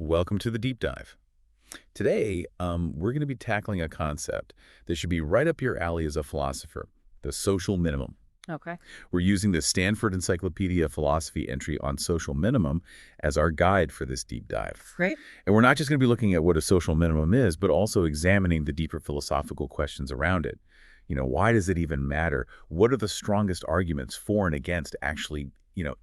Welcome to the deep dive. Today, we're going to be tackling a concept that should be right up your alley as a philosopher, the social minimum. Okay, We're using the Stanford Encyclopedia Philosophy entry on social minimum as our guide for this deep dive. great. And we're not just going to be looking at what a social minimum is, but also examining the deeper philosophical questions around it. Why does it even matter? What are the strongest arguments for and against actually,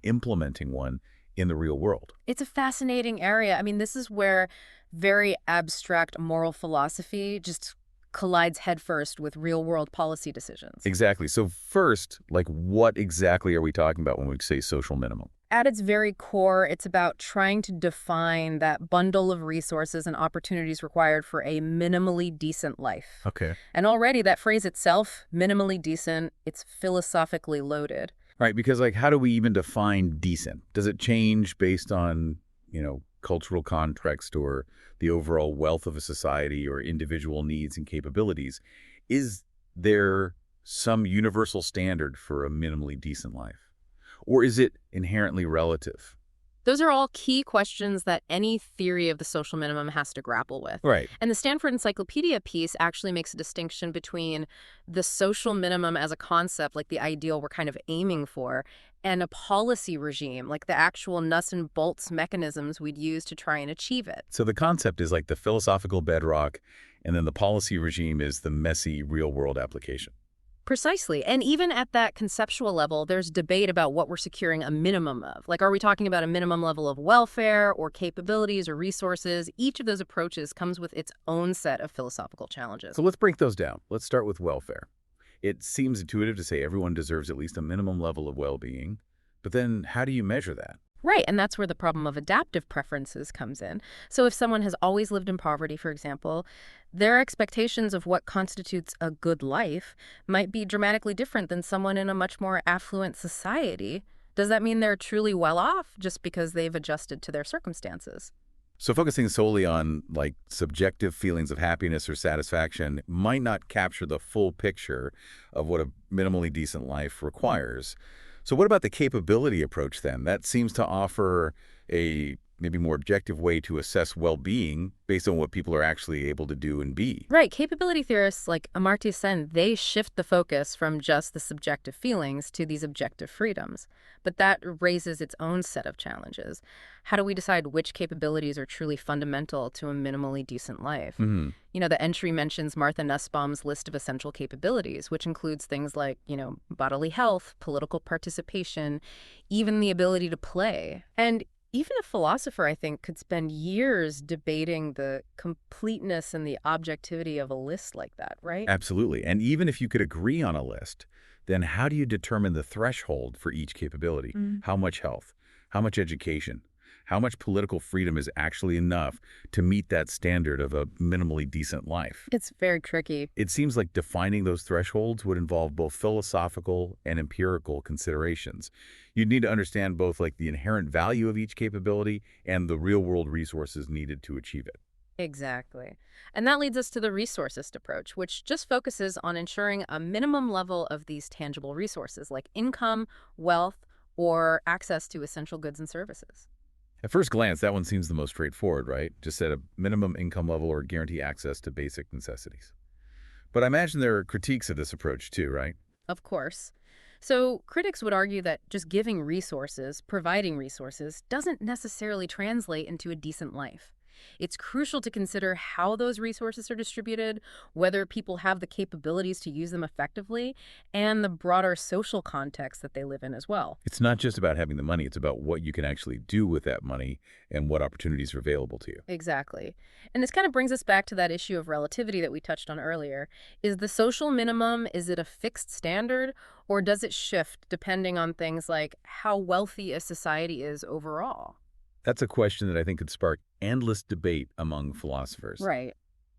implementing one in the real world? It's a fascinating area. I mean, this is where very abstract moral philosophy just collides headfirst with real-world policy decisions. Exactly. So first, what exactly are we talking about when we say social minimum? At its very core, it's about trying to define that bundle of resources and opportunities required for a minimally decent life. Okay. And already that phrase itself, minimally decent, it's philosophically loaded. Right, because how do we even define decent? Does it change based on, cultural context or the overall wealth of a society or individual needs and capabilities? Is there some universal standard for a minimally decent life? Or is it inherently relative? Those are all key questions that any theory of the social minimum has to grapple with. Right. And the Stanford Encyclopedia piece actually makes a distinction between the social minimum as a concept, like the ideal we're kind of aiming for, and a policy regime, like the actual nuts and bolts mechanisms we'd use to try and achieve it. So the concept is like the philosophical bedrock, and then the policy regime is the messy real-world application. Precisely. And even at that conceptual level, there's debate about what we're securing a minimum of. Like, are we talking about a minimum level of welfare or capabilities or resources? Each of those approaches comes with its own set of philosophical challenges. So let's break those down. Let's start with welfare. It seems intuitive to say everyone deserves at least a minimum level of well-being, but then how do you measure that? Right, and that's where the problem of adaptive preferences comes in. So if someone has always lived in poverty, for example, their expectations of what constitutes a good life might be dramatically different than someone in a much more affluent society. Does that mean they're truly well off just because they've adjusted to their circumstances? So focusing solely on subjective feelings of happiness or satisfaction might not capture the full picture of what a minimally decent life requires. So what about the capability approach then? That seems to offer a maybe more objective way to assess well-being based on what people are actually able to do and be. Right. Capability theorists like Amartya Sen, they shift the focus from just the subjective feelings to these objective freedoms. But that raises its own set of challenges. How do we decide which capabilities are truly fundamental to a minimally decent life? The entry mentions Martha Nussbaum's list of essential capabilities, which includes things like, bodily health, political participation, even the ability to play. And even a philosopher, I think, could spend years debating the completeness and the objectivity of a list like that, right? Absolutely. And even if you could agree on a list, then how do you determine the threshold for each capability? How much health? How much education? How much political freedom is actually enough to meet that standard of a minimally decent life? It's very tricky. It seems like defining those thresholds would involve both philosophical and empirical considerations. You'd need to understand both the inherent value of each capability and the real-world resources needed to achieve it. Exactly. And that leads us to the resourcist approach, which just focuses on ensuring a minimum level of these tangible resources like income, wealth, or access to essential goods and services. At first glance, that one seems the most straightforward, right? Just set a minimum income level or guarantee access to basic necessities. But I imagine there are critiques of this approach too, right? Of course. So critics would argue that just giving resources, providing resources, doesn't necessarily translate into a decent life. It's crucial to consider how those resources are distributed, whether people have the capabilities to use them effectively, and the broader social context that they live in as well. It's not just about having the money, it's about what you can actually do with that money and what opportunities are available to you. Exactly. And this kind of brings us back to that issue of relativity that we touched on earlier. Is the social minimum, is it a fixed standard, or does it shift depending on things like how wealthy a society is overall? That's a question that I think could spark endless debate among philosophers. Right.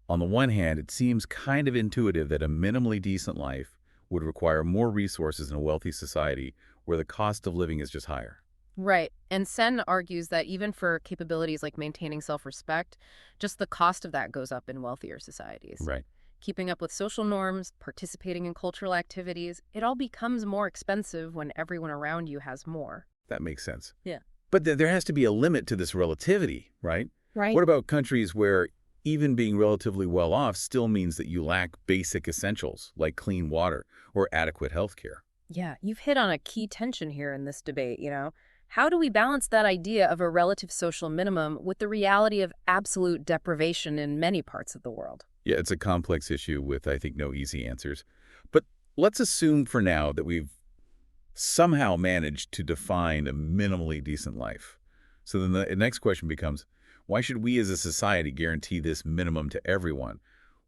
On the one hand, it seems kind of intuitive that a minimally decent life would require more resources in a wealthy society where the cost of living is just higher. Right. And Sen argues that even for capabilities like maintaining self-respect, just the cost of that goes up in wealthier societies. Right. Keeping up with social norms, participating in cultural activities, it all becomes more expensive when everyone around you has more. That makes sense. Yeah. But there has to be a limit to this relativity, right? Right. What about countries where even being relatively well off still means that you lack basic essentials like clean water or adequate health care? Yeah, you've hit on a key tension here in this debate. How do we balance that idea of a relative social minimum with the reality of absolute deprivation in many parts of the world? Yeah, it's a complex issue with, I think, no easy answers. But let's assume for now that we've somehow managed to define a minimally decent life. So then the next question becomes, why should we as a society guarantee this minimum to everyone?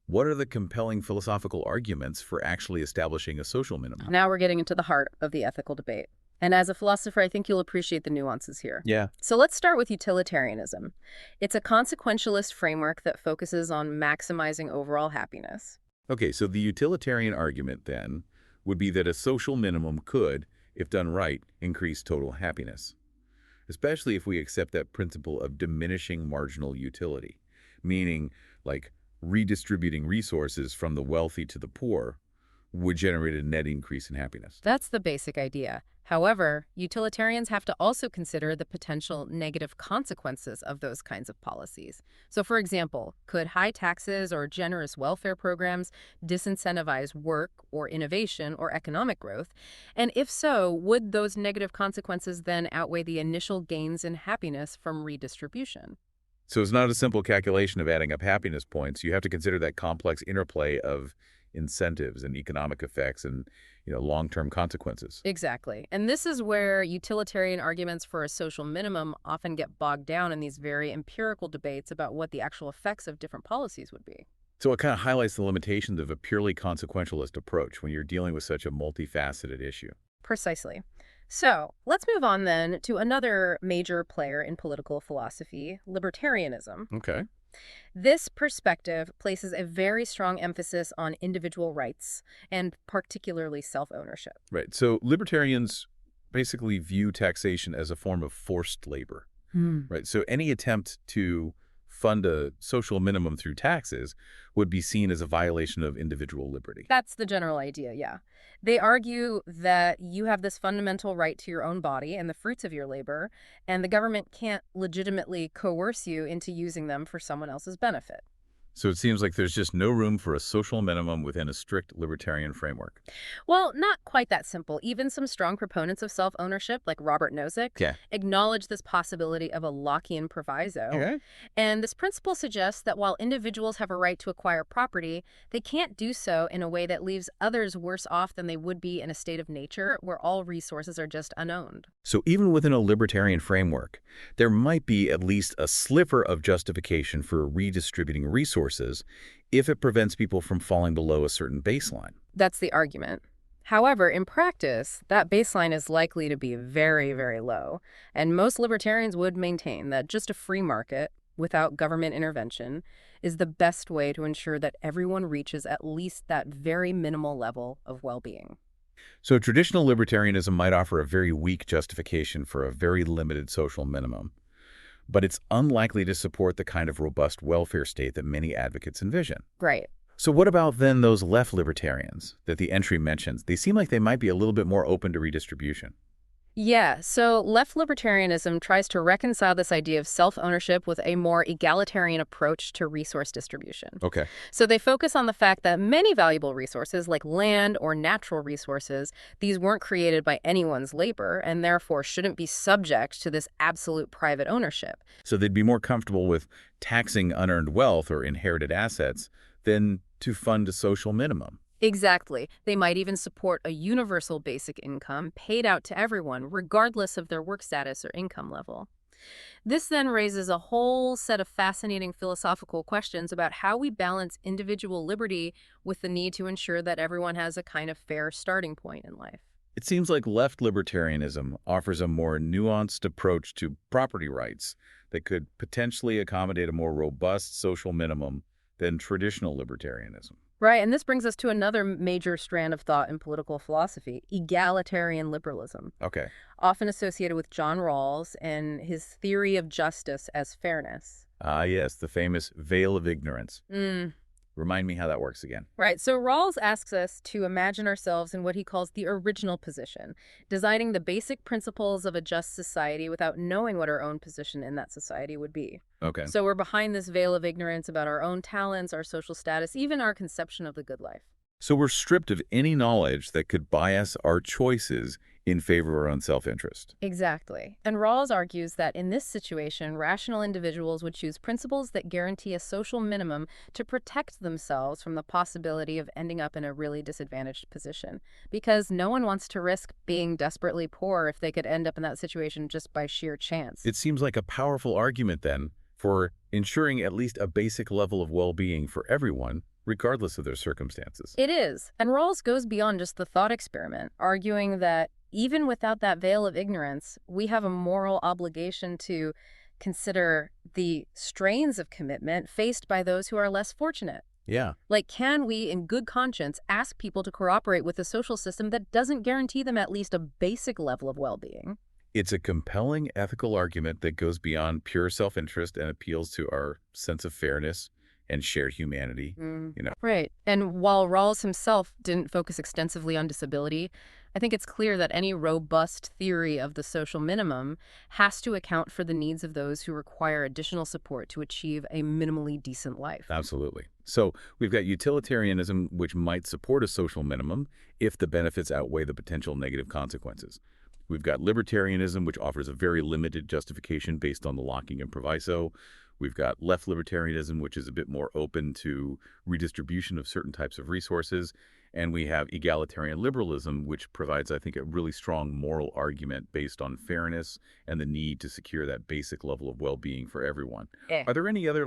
What are the compelling philosophical arguments for actually establishing a social minimum? Now we're getting into the heart of the ethical debate. And as a philosopher, I think you'll appreciate the nuances here. Yeah. So let's start with utilitarianism. It's a consequentialist framework that focuses on maximizing overall happiness. Okay, so the utilitarian argument then would be that a social minimum could, if done right, increase total happiness, especially if we accept that principle of diminishing marginal utility, meaning like redistributing resources from the wealthy to the poor would generate a net increase in happiness. That's the basic idea. However, utilitarians have to also consider the potential negative consequences of those kinds of policies. So, for example, could high taxes or generous welfare programs disincentivize work or innovation or economic growth? And if so, would those negative consequences then outweigh the initial gains in happiness from redistribution? So it's not a simple calculation of adding up happiness points. You have to consider that complex interplay of incentives and economic effects and, long-term consequences. Exactly. And this is where utilitarian arguments for a social minimum often get bogged down in these very empirical debates about what the actual effects of different policies would be. So it kind of highlights the limitations of a purely consequentialist approach when you're dealing with such a multifaceted issue. Precisely. So let's move on then to another major player in political philosophy, libertarianism. Okay. This perspective places a very strong emphasis on individual rights and particularly self-ownership. Right. So libertarians basically view taxation as a form of forced labor. Right. So any attempt to fund a social minimum through taxes would be seen as a violation of individual liberty. That's the general idea, yeah. They argue that you have this fundamental right to your own body and the fruits of your labor, and the government can't legitimately coerce you into using them for someone else's benefit. So it seems like there's just no room for a social minimum within a strict libertarian framework. Well, not quite that simple. Even some strong proponents of self-ownership, like Robert Nozick, Yeah. acknowledge this possibility of a Lockean proviso. Okay. And this principle suggests that while individuals have a right to acquire property, they can't do so in a way that leaves others worse off than they would be in a state of nature where all resources are just unowned. So even within a libertarian framework, there might be at least a sliver of justification for redistributing resources if it prevents people from falling below a certain baseline. That's the argument. However, in practice, that baseline is likely to be very, very low, and most libertarians would maintain that just a free market, without government intervention, is the best way to ensure that everyone reaches at least that very minimal level of well-being. So traditional libertarianism might offer a very weak justification for a very limited social minimum, but it's unlikely to support the kind of robust welfare state that many advocates envision. Right. So what about then those left libertarians that the entry mentions? They seem like they might be a little bit more open to redistribution. Yeah, so left libertarianism tries to reconcile this idea of self-ownership with a more egalitarian approach to resource distribution. Okay. So they focus on the fact that many valuable resources, like land or natural resources, these weren't created by anyone's labor and therefore shouldn't be subject to this absolute private ownership. So they'd be more comfortable with taxing unearned wealth or inherited assets than to fund a social minimum. Exactly. They might even support a universal basic income paid out to everyone, regardless of their work status or income level. This then raises a whole set of fascinating philosophical questions about how we balance individual liberty with the need to ensure that everyone has a kind of fair starting point in life. It seems like left libertarianism offers a more nuanced approach to property rights that could potentially accommodate a more robust social minimum than traditional libertarianism. Right, and this brings us to another major strand of thought in political philosophy, egalitarian liberalism, Okay. often associated with John Rawls and his theory of justice as fairness. Ah, yes, the famous veil of ignorance. Remind me how that works again. Right. So Rawls asks us to imagine ourselves in what he calls the original position, designing the basic principles of a just society without knowing what our own position in that society would be. Okay. So we're behind this veil of ignorance about our own talents, our social status, even our conception of the good life. So we're stripped of any knowledge that could bias our choices in favor of our own self-interest. Exactly. And Rawls argues that in this situation, rational individuals would choose principles that guarantee a social minimum to protect themselves from the possibility of ending up in a really disadvantaged position. Because no one wants to risk being desperately poor if they could end up in that situation just by sheer chance. It seems like a powerful argument, then, for ensuring at least a basic level of well-being for everyone, regardless of their circumstances. It is. And Rawls goes beyond just the thought experiment, arguing that even without that veil of ignorance, we have a moral obligation to consider the strains of commitment faced by those who are less fortunate. Yeah. Like, can we, in good conscience, ask people to cooperate with a social system that doesn't guarantee them at least a basic level of well-being? It's a compelling ethical argument that goes beyond pure self-interest and appeals to our sense of fairness and shared humanity. Right. And while Rawls himself didn't focus extensively on disability, I think it's clear that any robust theory of the social minimum has to account for the needs of those who require additional support to achieve a minimally decent life. Absolutely. So we've got utilitarianism, which might support a social minimum if the benefits outweigh the potential negative consequences. We've got libertarianism, which offers a very limited justification based on the locking and proviso. We've got left libertarianism, which is a bit more open to redistribution of certain types of resources. And we have egalitarian liberalism, which provides, I think, a really strong moral argument based on fairness and the need to secure that basic level of well-being for everyone. Are there any other,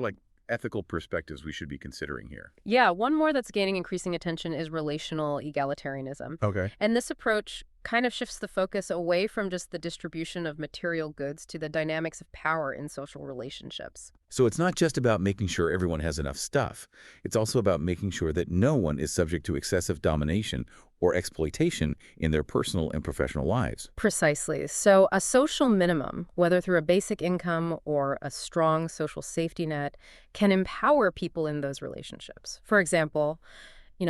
ethical perspectives we should be considering here? Yeah, one more that's gaining increasing attention is relational egalitarianism. Okay. And this approach kind of shifts the focus away from just the distribution of material goods to the dynamics of power in social relationships. So it's not just about making sure everyone has enough stuff. It's also about making sure that no one is subject to excessive domination or exploitation in their personal and professional lives. Precisely. So a social minimum, whether through a basic income or a strong social safety net, can empower people in those relationships. For example,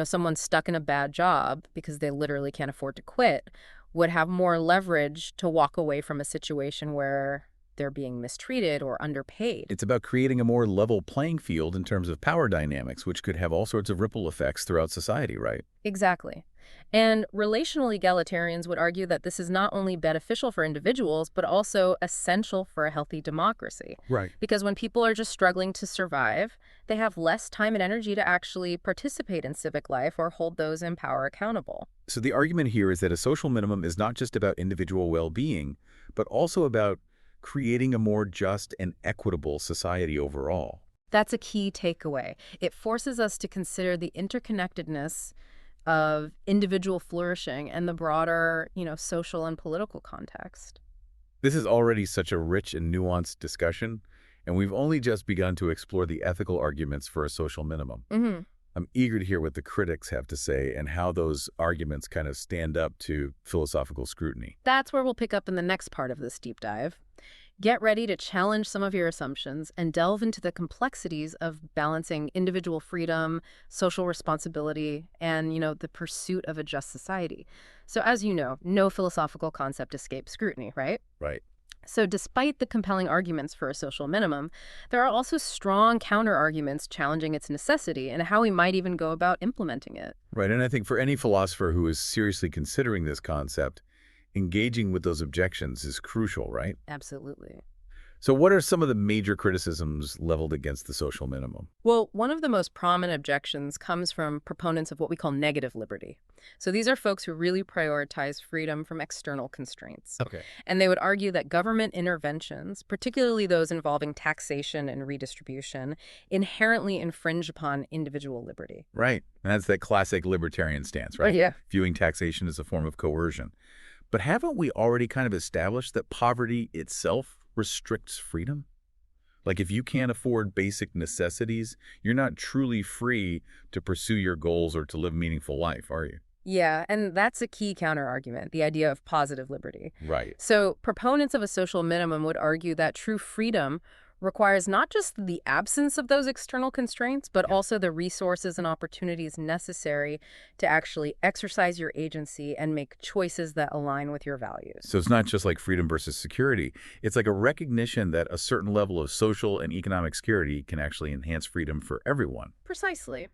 someone stuck in a bad job because they literally can't afford to quit would have more leverage to walk away from a situation where they're being mistreated or underpaid. It's about creating a more level playing field in terms of power dynamics, which could have all sorts of ripple effects throughout society, right? Exactly. And relational egalitarians would argue that this is not only beneficial for individuals, but also essential for a healthy democracy. Right. Because when people are just struggling to survive, they have less time and energy to actually participate in civic life or hold those in power accountable. So the argument here is that a social minimum is not just about individual well-being, but also about creating a more just and equitable society overall. That's a key takeaway. It forces us to consider the interconnectedness of individual flourishing and the broader, social and political context. This is already such a rich and nuanced discussion, and we've only just begun to explore the ethical arguments for a social minimum. Mm-hmm. I'm eager to hear what the critics have to say and how those arguments kind of stand up to philosophical scrutiny. That's where we'll pick up in the next part of this deep dive. Get ready to challenge some of your assumptions and delve into the complexities of balancing individual freedom, social responsibility, and, the pursuit of a just society. So as you know, no philosophical concept escapes scrutiny, right? Right. So despite the compelling arguments for a social minimum, there are also strong counter-arguments challenging its necessity and how we might even go about implementing it. Right, and I think for any philosopher who is seriously considering this concept, engaging with those objections is crucial, right? Absolutely. So what are some of the major criticisms leveled against the social minimum? Well, one of the most prominent objections comes from proponents of what we call negative liberty. So these are folks who really prioritize freedom from external constraints. Okay. And they would argue that government interventions, particularly those involving taxation and redistribution, inherently infringe upon individual liberty. Right. And that's that classic libertarian stance, right? Yeah. Viewing taxation as a form of coercion. But haven't we already kind of established that poverty itself restricts freedom? Like if you can't afford basic necessities, you're not truly free to pursue your goals or to live a meaningful life, are you? Yeah, and that's a key counter-argument, the idea of positive liberty. Right. So proponents of a social minimum would argue that true freedom requires not just the absence of those external constraints, but Yeah. also the resources and opportunities necessary to actually exercise your agency and make choices that align with your values. So it's not just like freedom versus security. It's like a recognition that a certain level of social and economic security can actually enhance freedom for everyone. Precisely.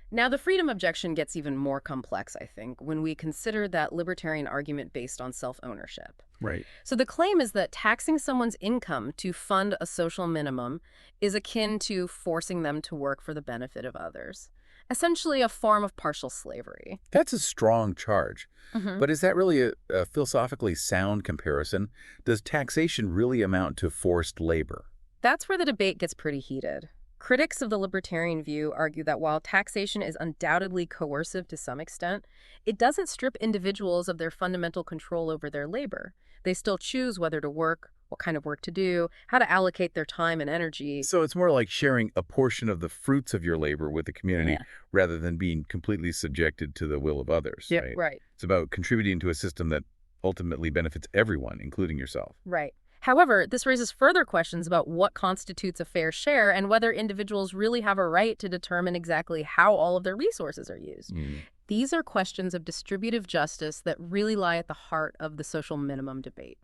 Now, the freedom objection gets even more complex, I think, when we consider that libertarian argument based on self-ownership. Right. So the claim is that taxing someone's income to fund a social minimum is akin to forcing them to work for the benefit of others. Essentially a form of partial slavery. That's a strong charge. Mhm. But is that really a philosophically sound comparison? Does taxation really amount to forced labor? That's where the debate gets pretty heated. Critics of the libertarian view argue that while taxation is undoubtedly coercive to some extent, it doesn't strip individuals of their fundamental control over their labor. They still choose whether to work, what kind of work to do, how to allocate their time and energy. So it's more like sharing a portion of the fruits of your labor with the community Yeah. rather than being completely subjected to the will of others, Yep, right? right. It's about contributing to a system that ultimately benefits everyone, including yourself. Right. However, this raises further questions about what constitutes a fair share and whether individuals really have a right to determine exactly how all of their resources are used. Mm. These are questions of distributive justice that really lie at the heart of the social minimum debate.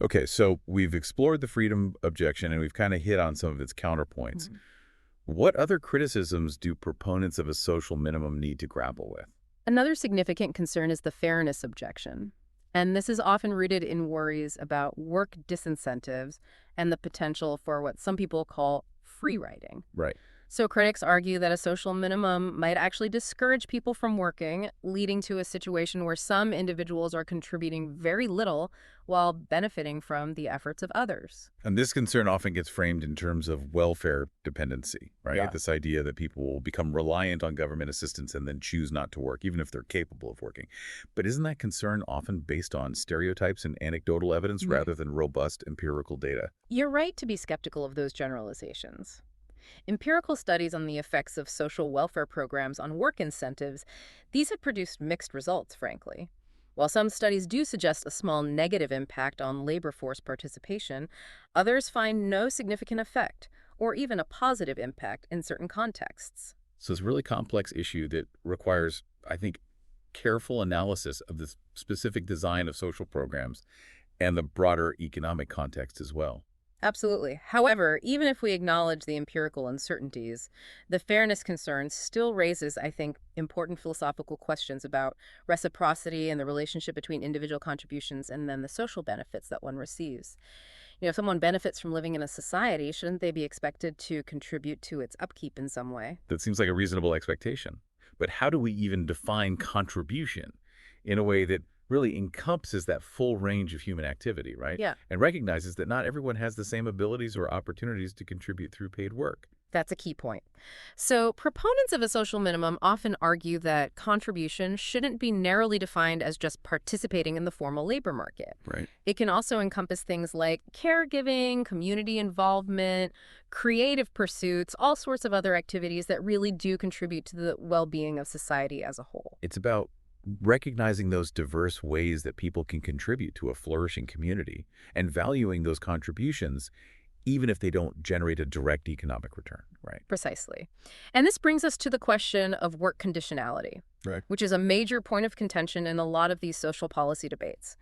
Okay, so we've explored the freedom objection and we've kind of hit on some of its counterpoints. Mhm. What other criticisms do proponents of a social minimum need to grapple with? Another significant concern is the fairness objection. And this is often rooted in worries about work disincentives and the potential for what some people call free riding. Right. So critics argue that a social minimum might actually discourage people from working, leading to a situation where some individuals are contributing very little while benefiting from the efforts of others. And this concern often gets framed in terms of welfare dependency, right? Yeah. This idea that people will become reliant on government assistance and then choose not to work, even if they're capable of working. But isn't that concern often based on stereotypes and anecdotal evidence Mhm. rather than robust empirical data? You're right to be skeptical of those generalizations. Empirical studies on the effects of social welfare programs on work incentives, these have produced mixed results, frankly. While some studies do suggest a small negative impact on labor force participation, others find no significant effect, or even a positive impact in certain contexts. So it's a really complex issue that requires, I think, careful analysis of the specific design of social programs and the broader economic context as well. Absolutely. However, even if we acknowledge the empirical uncertainties, the fairness concern still raises, I think, important philosophical questions about reciprocity and the relationship between individual contributions and then the social benefits that one receives. If someone benefits from living in a society, shouldn't they be expected to contribute to its upkeep in some way? That seems like a reasonable expectation. But how do we even define contribution in a way that really encompasses that full range of human activity, right? Yeah. And recognizes that not everyone has the same abilities or opportunities to contribute through paid work. That's a key point. So, proponents of a social minimum often argue that contribution shouldn't be narrowly defined as just participating in the formal labor market. Right. It can also encompass things like caregiving, community involvement, creative pursuits, all sorts of other activities that really do contribute to the well-being of society as a whole. It's about recognizing those diverse ways that people can contribute to a flourishing community and valuing those contributions even if they don't generate a direct economic return, right? Precisely. And this brings us to the question of work conditionality, Right. which is a major point of contention in a lot of these social policy debates.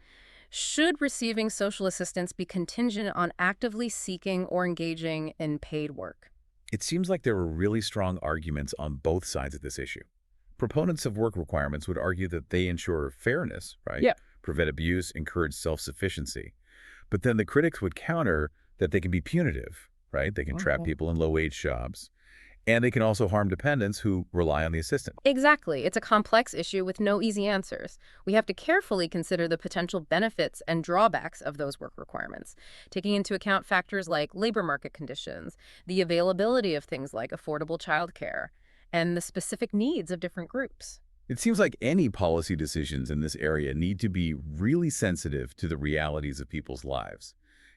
Should receiving social assistance be contingent on actively seeking or engaging in paid work? It seems like there are really strong arguments on both sides of this issue. Proponents of work requirements would argue that they ensure fairness, right? Yeah. Prevent abuse, encourage self-sufficiency. But then the critics would counter that they can be punitive, right? They can trap Okay. people in low-wage jobs. And they can also harm dependents who rely on the assistant. Exactly. It's a complex issue with no easy answers. We have to carefully consider the potential benefits and drawbacks of those work requirements, taking into account factors like labor market conditions, the availability of things like affordable childcare, and the specific needs of different groups. It seems like any policy decisions in this area need to be really sensitive to the realities of people's lives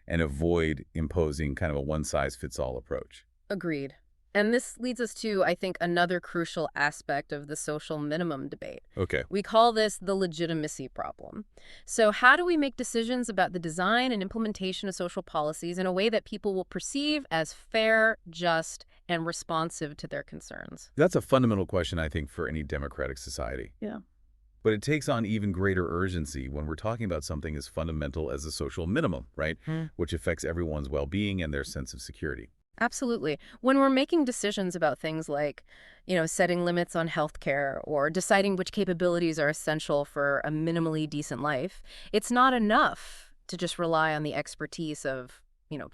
and avoid imposing kind of a one-size-fits-all approach. Agreed. And this leads us to, I think, another crucial aspect of the social minimum debate. Okay. We call this the legitimacy problem. So how do we make decisions about the design and implementation of social policies in a way that people will perceive as fair, just, and responsive to their concerns? That's a fundamental question, I think, for any democratic society. Yeah. But it takes on even greater urgency when we're talking about something as fundamental as a social minimum, right? Which affects everyone's well-being and their sense of security. Absolutely. When we're making decisions about things like, setting limits on healthcare or deciding which capabilities are essential for a minimally decent life, it's not enough to just rely on the expertise of,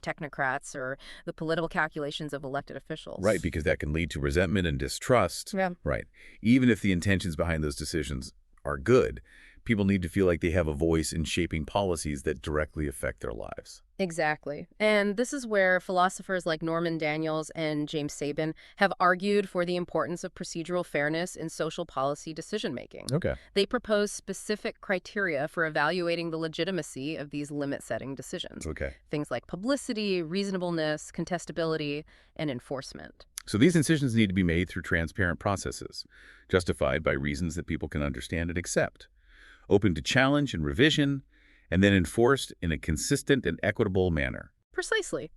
technocrats or the political calculations of elected officials. Right, because that can lead to resentment and distrust. Yeah. Right. Even if the intentions behind those decisions are good, people need to feel like they have a voice in shaping policies that directly affect their lives. Exactly. And this is where philosophers like Norman Daniels and James Sabin have argued for the importance of procedural fairness in social policy decision-making. Okay. They propose specific criteria for evaluating the legitimacy of these limit-setting decisions. Okay. Things like publicity, reasonableness, contestability, and enforcement. So these decisions need to be made through transparent processes, justified by reasons that people can understand and accept, open to challenge and revision, and then enforced in a consistent and equitable manner. Precisely.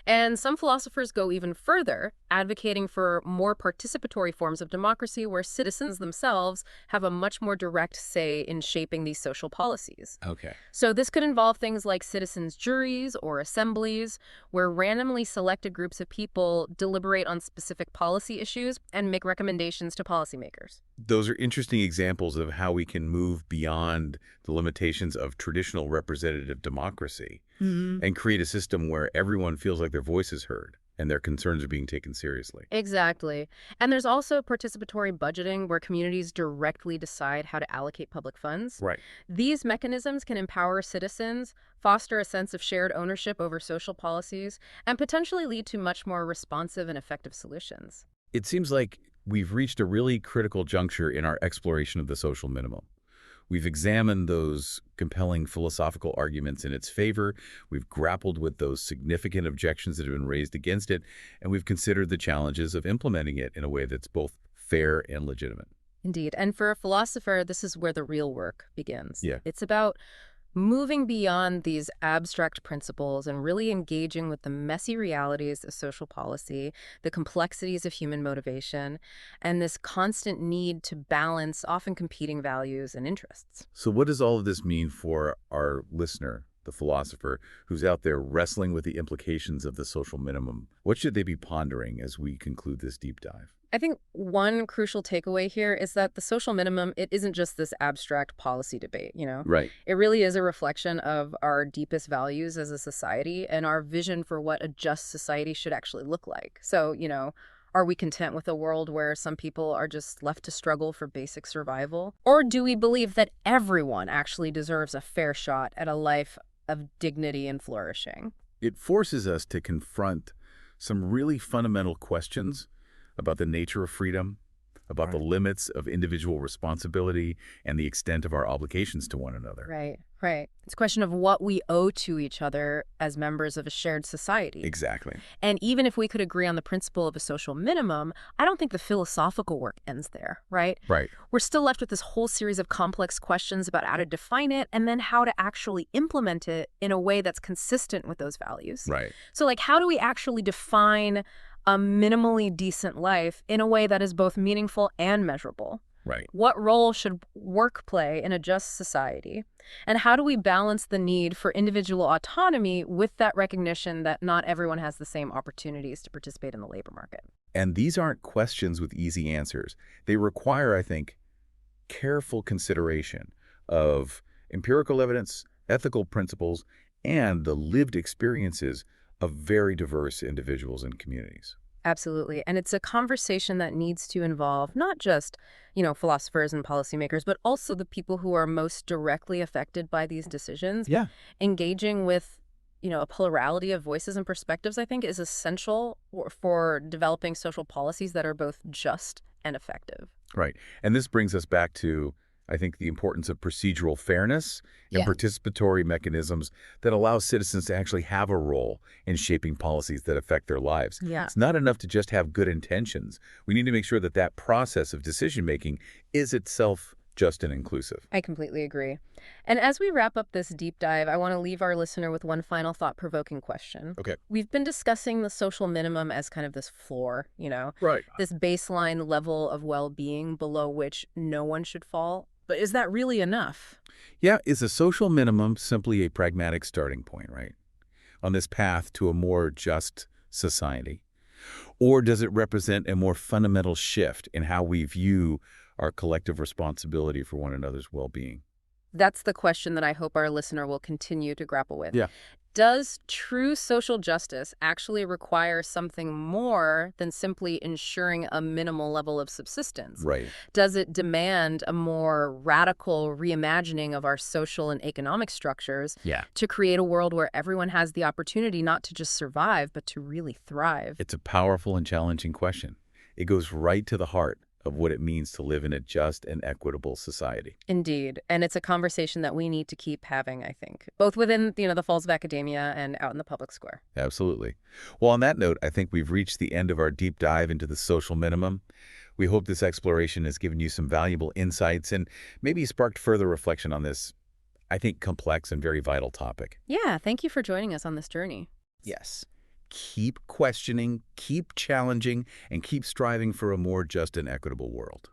And some philosophers go even further, advocating for more participatory forms of democracy where citizens themselves have a much more direct say in shaping these social policies. Okay. So this could involve things like citizens' juries or assemblies, where randomly selected groups of people deliberate on specific policy issues and make recommendations to policymakers. Those are interesting examples of how we can move beyond the limitations of traditional representative democracy and create a system where everyone feels like their voice is heard and their concerns are being taken seriously. Exactly. And there's also participatory budgeting where communities directly decide how to allocate public funds. Right. These mechanisms can empower citizens, foster a sense of shared ownership over social policies, and potentially lead to much more responsive and effective solutions. It seems like we've reached a really critical juncture in our exploration of the social minimum. We've examined those compelling philosophical arguments in its favor, we've grappled with those significant objections that have been raised against it, and we've considered the challenges of implementing it in a way that's both fair and legitimate. Indeed. And for a philosopher, this is where the real work begins. Yeah. It's about moving beyond these abstract principles and really engaging with the messy realities of social policy, the complexities of human motivation, and this constant need to balance often competing values and interests. So what does all of this mean for our listener, the philosopher, who's out there wrestling with the implications of the social minimum? What should they be pondering as we conclude this deep dive? I think one crucial takeaway here is that the social minimum, it isn't just this abstract policy debate, Right. It really is a reflection of our deepest values as a society and our vision for what a just society should actually look like. So, are we content with a world where some people are just left to struggle for basic survival? Or do we believe that everyone actually deserves a fair shot at a life of dignity and flourishing? It forces us to confront some really fundamental questions about the nature of freedom, about the limits of individual responsibility, and the extent of our obligations to one another. Right, right. It's a question of what we owe to each other as members of a shared society. Exactly. And even if we could agree on the principle of a social minimum, I don't think the philosophical work ends there, right? Right. We're still left with this whole series of complex questions about how to define it and then how to actually implement it in a way that's consistent with those values. Right. So, how do we actually define a minimally decent life in a way that is both meaningful and measurable? Right. What role should work play in a just society? And how do we balance the need for individual autonomy with that recognition that not everyone has the same opportunities to participate in the labor market? And these aren't questions with easy answers. They require, I think, careful consideration of empirical evidence, ethical principles, and the lived experiences of very diverse individuals and communities. Absolutely. And it's a conversation that needs to involve not just, philosophers and policymakers, but also the people who are most directly affected by these decisions. Yeah. Engaging with, a plurality of voices and perspectives, I think, is essential for developing social policies that are both just and effective. Right. And this brings us back to I think the importance of procedural fairness and Yeah. participatory mechanisms that allow citizens to actually have a role in shaping policies that affect their lives. Yeah. It's not enough to just have good intentions. We need to make sure that that process of decision-making is itself just and inclusive. I completely agree. And as we wrap up this deep dive, I want to leave our listener with one final thought-provoking question. Okay. We've been discussing the social minimum as kind of this floor, Right. this baseline level of well-being below which no one should fall. But is that really enough? Yeah, is a social minimum simply a pragmatic starting point, right? On this path to a more just society? Or does it represent a more fundamental shift in how we view our collective responsibility for one another's well-being? That's the question that I hope our listener will continue to grapple with. Yeah. Does true social justice actually require something more than simply ensuring a minimal level of subsistence? Right. Does it demand a more radical reimagining of our social and economic structures Yeah. to create a world where everyone has the opportunity not to just survive, but to really thrive? It's a powerful and challenging question. It goes right to the heart of what it means to live in a just and equitable society. Indeed. And it's a conversation that we need to keep having, I think, both within, the falls of academia and out in the public square. Absolutely. Well, on that note, I think we've reached the end of our deep dive into the social minimum. We hope this exploration has given you some valuable insights and maybe sparked further reflection on this, I think, complex and very vital topic. Yeah, thank you for joining us on this journey. Yes. Keep questioning, keep challenging, and keep striving for a more just and equitable world.